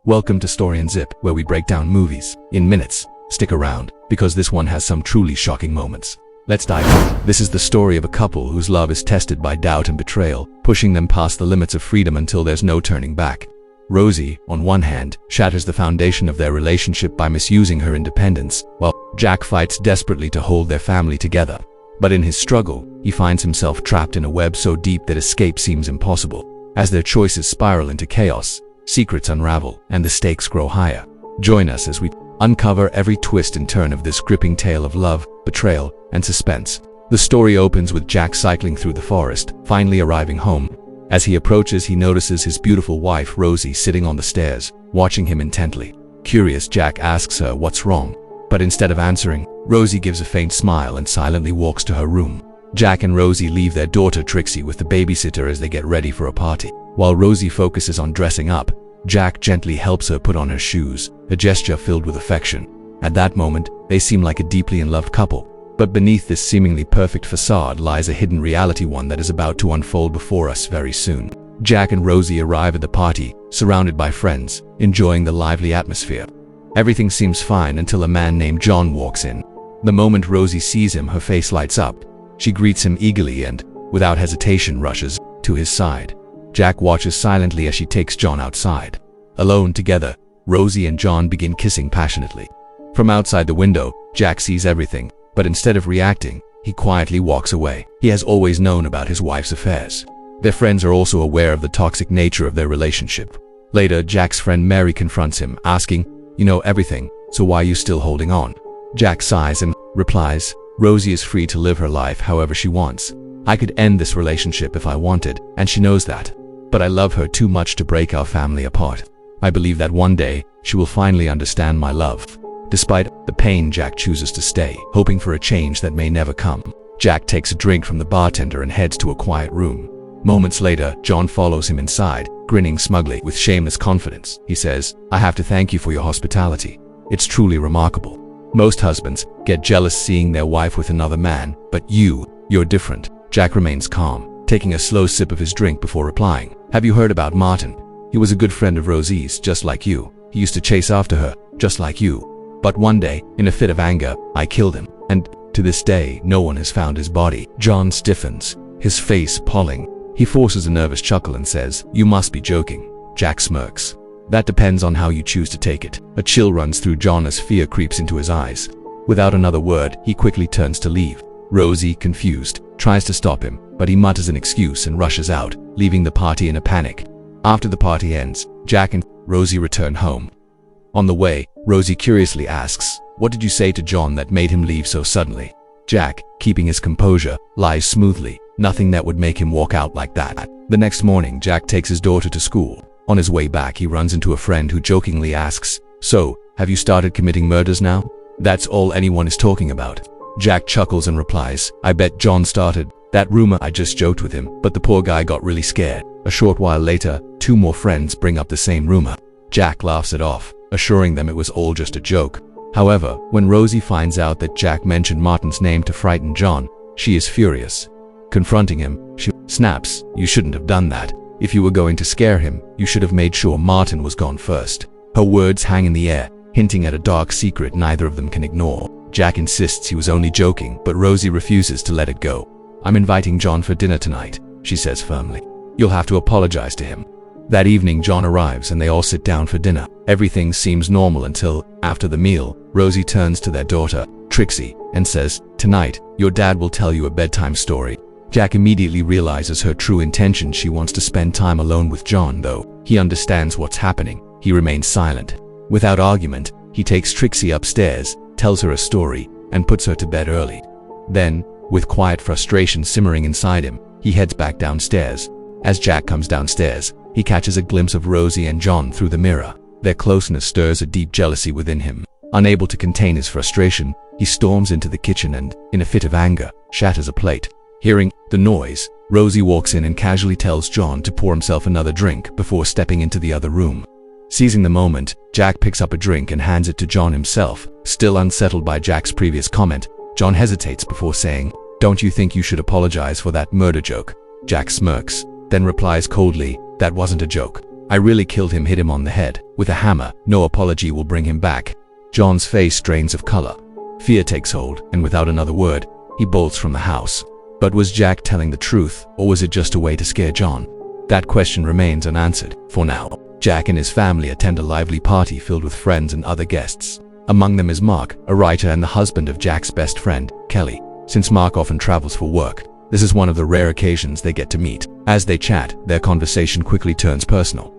Welcome to Story and Zip, where we break down movies in minutes. Stick around, because this one has some truly shocking moments. Let's dive in. This is the story of a couple whose love is tested by doubt and betrayal, pushing them past the limits of freedom until there's no turning back. Rosie, on one hand, shatters the foundation of their relationship by misusing her independence, while Jack fights desperately to hold their family together. But in his struggle, he finds himself trapped in a web so deep that escape seems impossible. As their choices spiral into chaos, secrets unravel, and the stakes grow higher. Join us as we uncover every twist and turn of this gripping tale of love, betrayal, and suspense. The story opens with Jack cycling through the forest, finally arriving home. As he approaches, he notices his beautiful wife, Rosie, sitting on the stairs, watching him intently. Curious, Jack asks her what's wrong, but instead of answering, Rosie gives a faint smile and silently walks to her room. Jack and Rosie leave their daughter Trixie with the babysitter as they get ready for a party. While Rosie focuses on dressing up, Jack gently helps her put on her shoes, a gesture filled with affection. At that moment, they seem like a deeply in love couple. But beneath this seemingly perfect facade lies a hidden reality, one that is about to unfold before us very soon. Jack and Rosie arrive at the party, surrounded by friends, enjoying the lively atmosphere. Everything seems fine until a man named John walks in. The moment Rosie sees him, her face lights up. She greets him eagerly and, without hesitation, rushes to his side. Jack watches silently as she takes John outside. Alone together, Rosie and John begin kissing passionately. From outside the window, Jack sees everything, but instead of reacting, he quietly walks away. He has always known about his wife's affairs. Their friends are also aware of the toxic nature of their relationship. Later, Jack's friend Mary confronts him, asking, "You know everything, so why are you still holding on?" Jack sighs and replies, "Rosie is free to live her life however she wants. I could end this relationship if I wanted, and she knows that. But I love her too much to break our family apart. I believe that one day, she will finally understand my love." Despite the pain, Jack chooses to stay, hoping for a change that may never come. Jack takes a drink from the bartender and heads to a quiet room. Moments later, John follows him inside, grinning smugly with shameless confidence. He says, "I have to thank you for your hospitality. It's truly remarkable. Most husbands get jealous seeing their wife with another man, but you're different." Jack remains calm, taking a slow sip of his drink before replying, "Have you heard about Martin? He was a good friend of Rosie's, just like you. He used to chase after her, just like you. But one day, in a fit of anger, I killed him, and to this day, no one has found his body." John stiffens, his face pulling. He forces a nervous chuckle and says, "You must be joking." Jack smirks. "That depends on how you choose to take it." A chill runs through John as fear creeps into his eyes. Without another word, he quickly turns to leave. Rosie, confused, tries to stop him, but he mutters an excuse and rushes out, leaving the party in a panic. After the party ends, Jack and Rosie return home. On the way, Rosie curiously asks, "What did you say to John that made him leave so suddenly?" Jack, keeping his composure, lies smoothly, "Nothing that would make him walk out like that." The next morning, Jack takes his daughter to school. On his way back, he runs into a friend who jokingly asks, "So, have you started committing murders now? That's all anyone is talking about." Jack chuckles and replies, "I bet John started that rumor. I just joked with him, but the poor guy got really scared." A short while later, two more friends bring up the same rumor. Jack laughs it off, assuring them it was all just a joke. However, when Rosie finds out that Jack mentioned Martin's name to frighten John, she is furious. Confronting him, she snaps, "You shouldn't have done that. If you were going to scare him, you should have made sure Martin was gone first." Her words hang in the air, hinting at a dark secret neither of them can ignore. Jack insists he was only joking, but Rosie refuses to let it go. "I'm inviting John for dinner tonight," she says firmly. "You'll have to apologize to him." That evening, John arrives and they all sit down for dinner. Everything seems normal until, after the meal, Rosie turns to their daughter, Trixie, and says, "Tonight, your dad will tell you a bedtime story." Jack immediately realizes her true intention. She wants to spend time alone with John, though he understands what's happening. He remains silent. Without argument, he takes Trixie upstairs, tells her a story, and puts her to bed early. Then, with quiet frustration simmering inside him, he heads back downstairs. As Jack comes downstairs, he catches a glimpse of Rosie and John through the mirror. Their closeness stirs a deep jealousy within him. Unable to contain his frustration, he storms into the kitchen and, in a fit of anger, shatters a plate. Hearing the noise, Rosie walks in and casually tells John to pour himself another drink before stepping into the other room. Seizing the moment, Jack picks up a drink and hands it to John himself. Still unsettled by Jack's previous comment, John hesitates before saying, "Don't you think you should apologize for that murder joke?" Jack smirks, then replies coldly, "That wasn't a joke. I really killed him, hit him on the head with a hammer. No apology will bring him back. John's face drains of color. Fear takes hold, and without another word, he bolts from the house. But was Jack telling the truth, or was it just a way to scare John? That question remains unanswered for now. Jack and his family attend a lively party filled with friends and other guests. Among them is Mark, a writer and the husband of Jack's best friend, Kelly. Since Mark often travels for work, this is one of the rare occasions they get to meet. As they chat, their conversation quickly turns personal.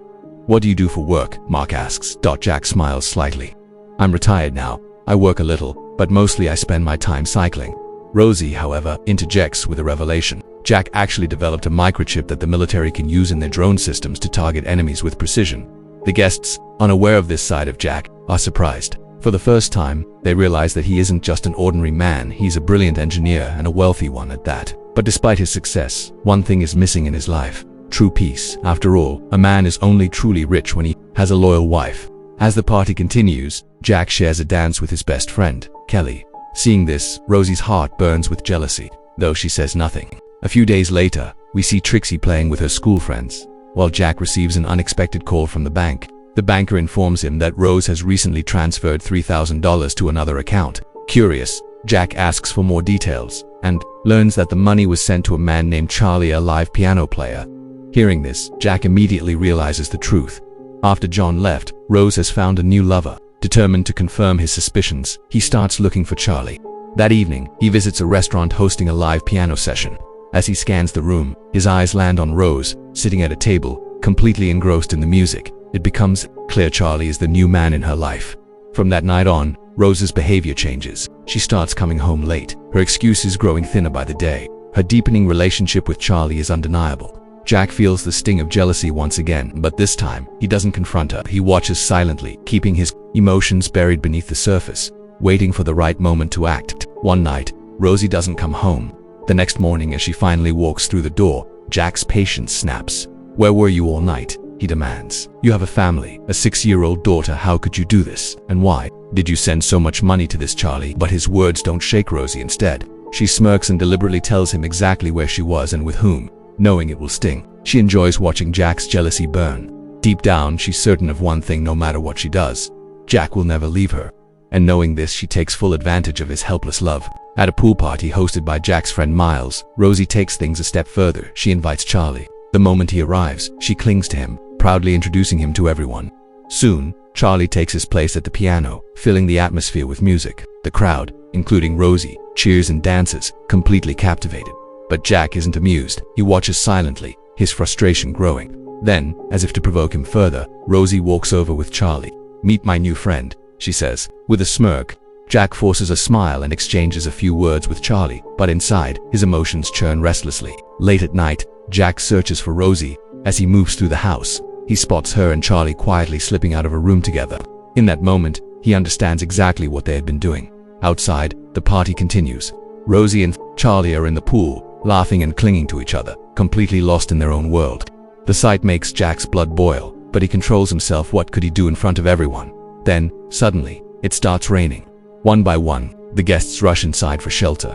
"What do you do for work?" Mark asks. Jack smiles slightly. "I'm retired now. I work a little, but mostly I spend my time cycling." Rosie, however, interjects with a revelation. Jack actually developed a microchip that the military can use in their drone systems to target enemies with precision. The guests, unaware of this side of Jack, are surprised. For the first time, they realize that he isn't just an ordinary man, he's a brilliant engineer and a wealthy one at that. But despite his success, one thing is missing in his life: true peace. After all, a man is only truly rich when he has a loyal wife. As the party continues, Jack shares a dance with his best friend, Kelly. Seeing this, Rosie's heart burns with jealousy, though she says nothing. A few days later, we see Tracy playing with her school friends, while Jack receives an unexpected call from the bank. The banker informs him that Rose has recently transferred $3,000 to another account. Curious, Jack asks for more details, and learns that the money was sent to a man named Charlie, a live piano player. Hearing this, Jack immediately realizes the truth. After John left, Rose has found a new lover. Determined to confirm his suspicions, he starts looking for Charlie. That evening, he visits a restaurant hosting a live piano session. As he scans the room, his eyes land on Rose, sitting at a table, completely engrossed in the music. It becomes clear Charlie is the new man in her life. From that night on, Rose's behavior changes. She starts coming home late, her excuses growing thinner by the day. Her deepening relationship with Charlie is undeniable. Jack feels the sting of jealousy once again, but this time, he doesn't confront her. He watches silently, keeping his emotions buried beneath the surface, waiting for the right moment to act. One night, Rosie doesn't come home. The next morning, as she finally walks through the door, Jack's patience snaps. "Where were you all night?" he demands. "You have a family, a 6-year-old daughter. How could you do this? And why did you send so much money to this Charlie?" But his words don't shake Rosie. Instead, she smirks and deliberately tells him exactly where she was and with whom, knowing it will sting. She enjoys watching Jack's jealousy burn. Deep down, she's certain of one thing: no matter what she does, Jack will never leave her. And knowing this, she takes full advantage of his helpless love. At a pool party hosted by Jack's friend Miles, Rosie takes things a step further. She invites Charlie. The moment he arrives, she clings to him, proudly introducing him to everyone. Soon, Charlie takes his place at the piano, filling the atmosphere with music. The crowd, including Rosie, cheers and dances, completely captivated. But Jack isn't amused. He watches silently, his frustration growing. Then, as if to provoke him further, Rosie walks over with Charlie. "Meet my new friend," she says. With a smirk, Jack forces a smile and exchanges a few words with Charlie, but inside, his emotions churn restlessly. Late at night, Jack searches for Rosie. As he moves through the house, he spots her and Charlie quietly slipping out of a room together. In that moment, he understands exactly what they had been doing. Outside, the party continues. Rosie and Charlie are in the pool, laughing and clinging to each other, completely lost in their own world. The sight makes Jack's blood boil, but he controls himself. What could he do in front of everyone? Then, suddenly, it starts raining. One by one, the guests rush inside for shelter.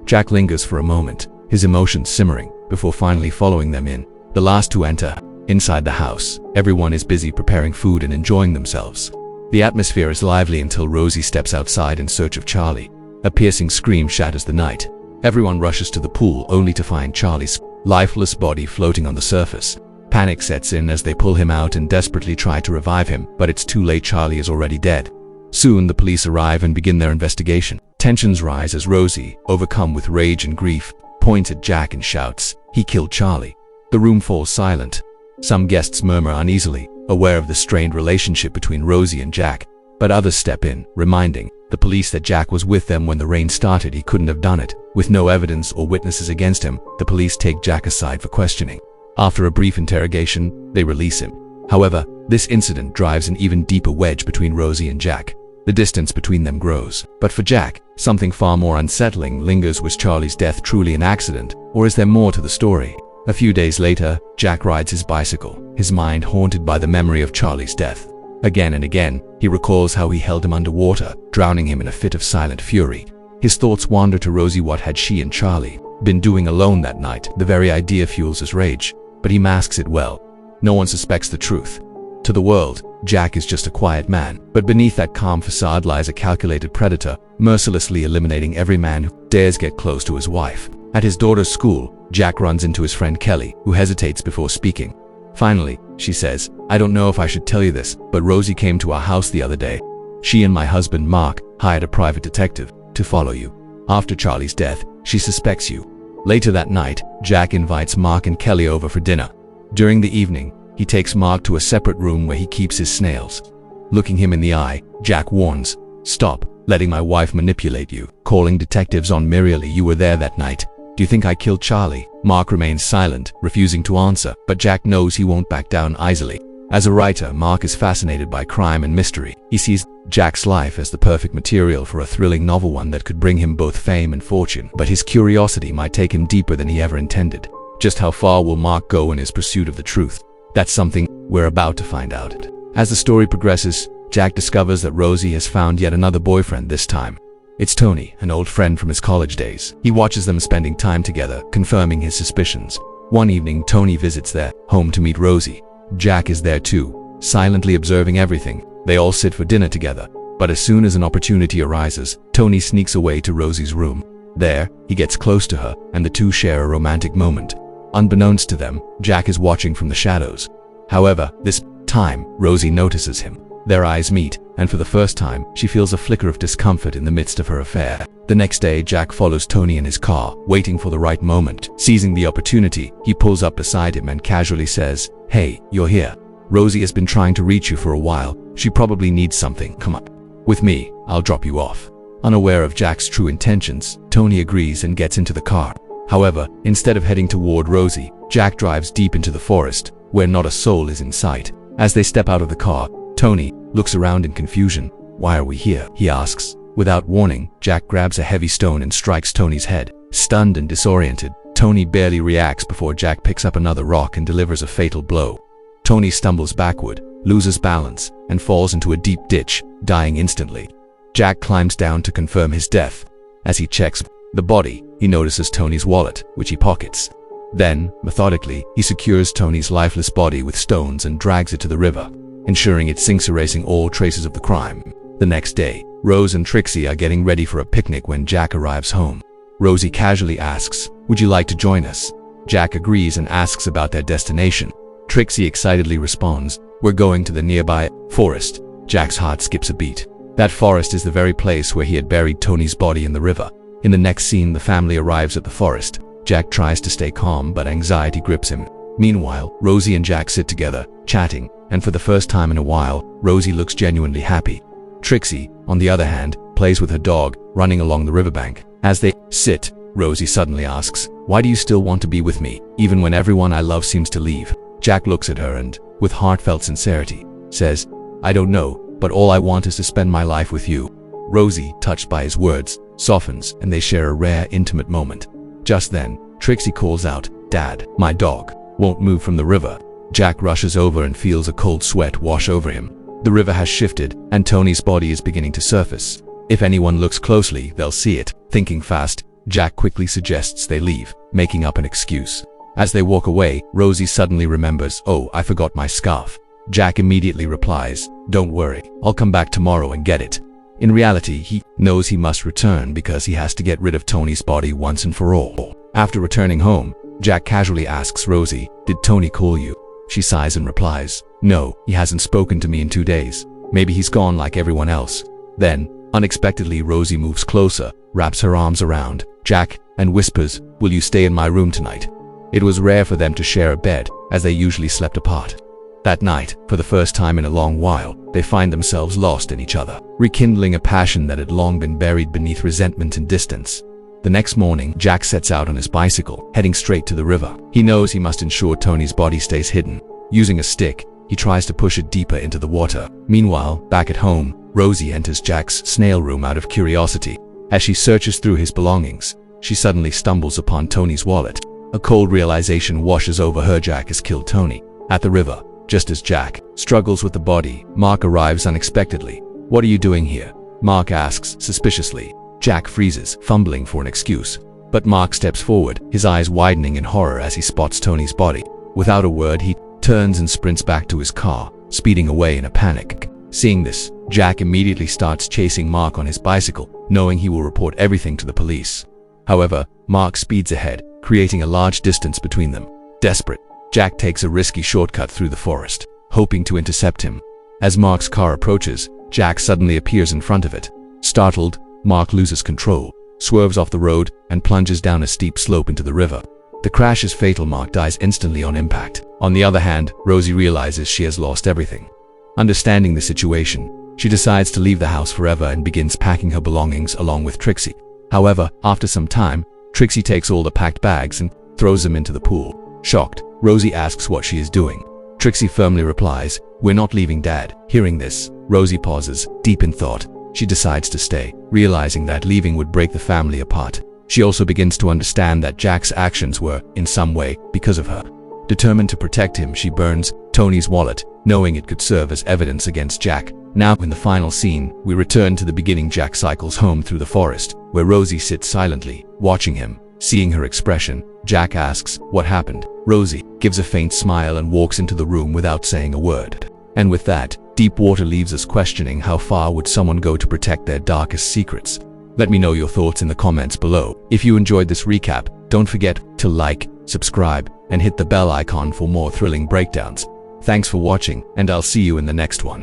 Jack lingers for a moment, his emotions simmering, before finally following them in. The last to enter. Inside the house, everyone is busy preparing food and enjoying themselves. The atmosphere is lively until Rosie steps outside in search of Charlie. A piercing scream shatters the night. Everyone rushes to the pool only to find Charlie's lifeless body floating on the surface. Panic sets in as they pull him out and desperately try to revive him, but it's too late. Charlie is already dead. Soon, the police arrive and begin their investigation. Tensions rise as Rosie, overcome with rage and grief, points at Jack and shouts, "He killed Charlie." The room falls silent. Some guests murmur uneasily, aware of the strained relationship between Rosie and Jack, but others step in, reminding the police that Jack was with them when the rain started. He couldn't have done it. With no evidence or witnesses against him, the police take Jack aside for questioning. After a brief interrogation, they release him. However, this incident drives an even deeper wedge between Rosie and Jack. The distance between them grows. But for Jack, something far more unsettling lingers. Was Charlie's death truly an accident, or is there more to the story? A few days later, Jack rides his bicycle, his mind haunted by the memory of Charlie's death. Again and again, he recalls how he held him underwater, drowning him in a fit of silent fury. His thoughts wander to Rosie. What had she and Charlie been doing alone that night? The very idea fuels his rage, but he masks it well. no one suspects the truth. To the world, Jack is just a quiet man, but beneath that calm facade lies a calculated predator, mercilessly eliminating every man who dares get close to his wife. At his daughter's school, Jack runs into his friend Kelly, who hesitates before speaking. Finally, she says, "I don't know if I should tell you this, but Rosie came to our house the other day. She and my husband Mark hired a private detective to follow you. After Charlie's death, she suspects you." Later that night, Jack invites Mark and Kelly over for dinner. During the evening, he takes Mark to a separate room where he keeps his snails. Looking him in the eye, Jack warns, "Stop letting my wife manipulate you. Calling detectives on merely you were there that night. Do you think I killed Charlie?" Mark remains silent, refusing to answer, but Jack knows he won't back down easily. As a writer, Mark is fascinated by crime and mystery. He sees Jack's life as the perfect material for a thrilling novel, one that could bring him both fame and fortune, but his curiosity might take him deeper than he ever intended. Just how far will Mark go in his pursuit of the truth? That's something we're about to find out. As the story progresses, Jack discovers that Rosie has found yet another boyfriend this time. It's Tony, an old friend from his college days. He watches them spending time together, confirming his suspicions. One evening, Tony visits their home to meet Rosie. Jack is there too, silently observing everything. They all sit for dinner together, but as soon as an opportunity arises, Tony sneaks away to Rosie's room. There, he gets close to her, and the two share a romantic moment. Unbeknownst to them, Jack is watching from the shadows. However, this time, Rosie notices him. Their eyes meet, and for the first time, she feels a flicker of discomfort in the midst of her affair. The next day, Jack follows Tony in his car, waiting for the right moment. Seizing the opportunity, he pulls up beside him and casually says, "Hey, you're here. Rosie has been trying to reach you for a while. She probably needs something. Come up with me, I'll drop you off." Unaware of Jack's true intentions, Tony agrees and gets into the car. However, instead of heading toward Rosie, Jack drives deep into the forest, where not a soul is in sight. As they step out of the car, Tony looks around in confusion. "Why are we here?" he asks. Without warning, Jack grabs a heavy stone and strikes Tony's head. Stunned and disoriented, Tony barely reacts before Jack picks up another rock and delivers a fatal blow. Tony stumbles backward, loses balance, and falls into a deep ditch, dying instantly. Jack climbs down to confirm his death. As he checks the body, he notices Tony's wallet, which he pockets. Then, methodically, he secures Tony's lifeless body with stones and drags it to the river, ensuring it sinks, erasing all traces of the crime. The next day, Rose and Trixie are getting ready for a picnic when Jack arrives home. Rosie casually asks, "Would you like to join us?" Jack agrees and asks about their destination. Trixie excitedly responds, "We're going to the nearby forest." Jack's heart skips a beat. That forest is the very place where he had buried Tony's body in the river. In the next scene, the family arrives at the forest. Jack tries to stay calm, but anxiety grips him. Meanwhile, Rosie and Jack sit together, chatting, and for the first time in a while, Rosie looks genuinely happy. Trixie, on the other hand, plays with her dog, running along the riverbank. As they sit, Rosie suddenly asks, "Why do you still want to be with me, even when everyone I love seems to leave?" Jack looks at her and, with heartfelt sincerity, says, "I don't know, but all I want is to spend my life with you." Rosie, touched by his words, softens, and they share a rare, intimate moment. Just then, Trixie calls out, "Dad, my dog won't move from the river." Jack rushes over and feels a cold sweat wash over him. The river has shifted, and Tony's body is beginning to surface. If anyone looks closely, they'll see it. Thinking fast, Jack quickly suggests they leave, making up an excuse. As they walk away, Rosie suddenly remembers, "Oh, I forgot my scarf." Jack immediately replies, "Don't worry, I'll come back tomorrow and get it." In reality, he knows he must return because he has to get rid of Tony's body once and for all. After returning home, Jack casually asks Rosie, "Did Tony call you?" She sighs and replies, "No, he hasn't spoken to me in 2 days. Maybe he's gone like everyone else." Then, unexpectedly, Rosie moves closer, wraps her arms around Jack, and whispers, "Will you stay in my room tonight?" It was rare for them to share a bed, as they usually slept apart. That night, for the first time in a long while, they find themselves lost in each other, rekindling a passion that had long been buried beneath resentment and distance. The next morning, Jack sets out on his bicycle, heading straight to the river. He knows he must ensure Tony's body stays hidden. Using a stick, he tries to push it deeper into the water. Meanwhile, back at home, Rosie enters Jack's snail room out of curiosity. As she searches through his belongings, she suddenly stumbles upon Tony's wallet. A cold realization washes over her. Jack has killed Tony. At the river, just as Jack struggles with the body, Mark arrives unexpectedly. "What are you doing here?" Mark asks suspiciously. Jack freezes, fumbling for an excuse. But Mark steps forward, his eyes widening in horror as he spots Tony's body. Without a word, he turns and sprints back to his car, speeding away in a panic. Seeing this, Jack immediately starts chasing Mark on his bicycle, knowing he will report everything to the police. However, Mark speeds ahead, creating a large distance between them. Desperate, Jack takes a risky shortcut through the forest, hoping to intercept him. As Mark's car approaches, Jack suddenly appears in front of it. Startled, Mark loses control, swerves off the road, and plunges down a steep slope into the river. The crash is fatal. Mark dies instantly on impact. On the other hand, Rosie realizes she has lost everything. Understanding the situation, she decides to leave the house forever and begins packing her belongings along with Trixie. However, after some time, Trixie takes all the packed bags and throws them into the pool. Shocked, Rosie asks what she is doing. Trixie firmly replies, "We're not leaving, Dad." Hearing this, Rosie pauses, deep in thought. She decides to stay, realizing that leaving would break the family apart. She also begins to understand that Jack's actions were, in some way, because of her. Determined to protect him, she burns Tony's wallet, knowing it could serve as evidence against Jack. Now, in the final scene, we return to the beginning. Jack cycles home through the forest, where Rosie sits silently, watching him. Seeing her expression, Jack asks, "What happened?" Rosie gives a faint smile and walks into the room without saying a word. And with that, Deepwater leaves us questioning how far would someone go to protect their darkest secrets. Let me know your thoughts in the comments below. If you enjoyed this recap, don't forget to like, subscribe, and hit the bell icon for more thrilling breakdowns. Thanks for watching, and I'll see you in the next one.